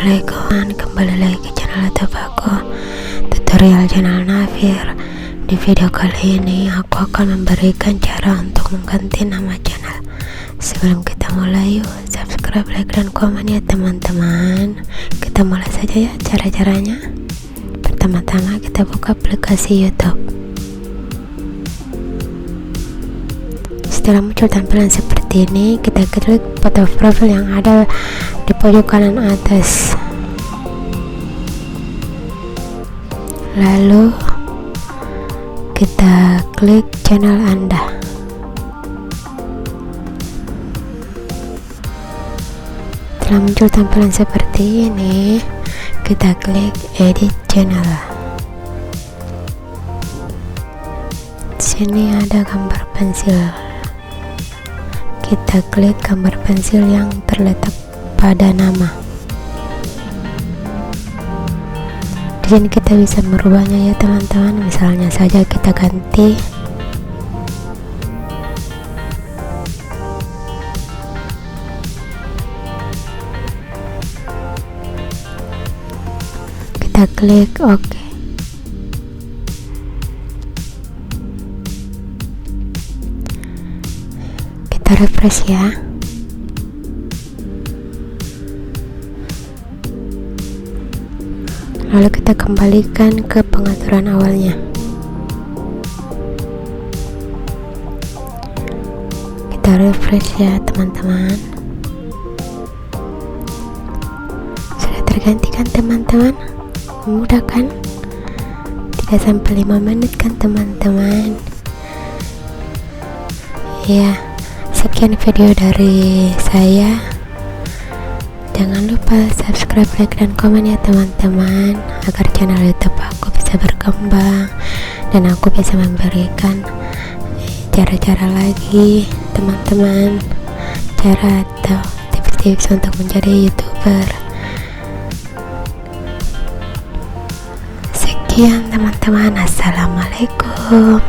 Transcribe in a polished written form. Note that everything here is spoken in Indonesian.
Assalamualaikum, kembali lagi ke channel YouTube aku, tutorial channel Nafir. Di video kali ini aku akan memberikan cara untuk mengganti nama channel. Sebelum kita mulai, yuk subscribe, like, dan komen ya teman-teman. Kita mulai saja ya cara-caranya. Pertama-tama kita buka aplikasi YouTube. Setelah muncul tampilan seperti ini, kita klik foto profil yang ada di pojok kanan atas. Lalu kita klik channel Anda. Setelah muncul tampilan seperti ini, kita klik edit channel. Di sini ada gambar pensil. Kita klik gambar pensil yang terletak pada nama. Di sini kita bisa merubahnya ya teman-teman. Misalnya saja kita ganti kita klik OK. Kita refresh ya. Lalu kita kembalikan ke pengaturan awalnya. Kita refresh ya teman-teman. Sudah terganti kan teman-teman? Mudah kan? Tidak sampai 5 menit kan teman-teman? Ya, sekian video dari saya. Jangan lupa subscribe, like, dan komen ya teman-teman, agar channel YouTube aku bisa berkembang dan aku bisa memberikan cara-cara lagi teman-teman, cara atau tips-tips untuk menjadi YouTuber. Sekian teman-teman, assalamualaikum.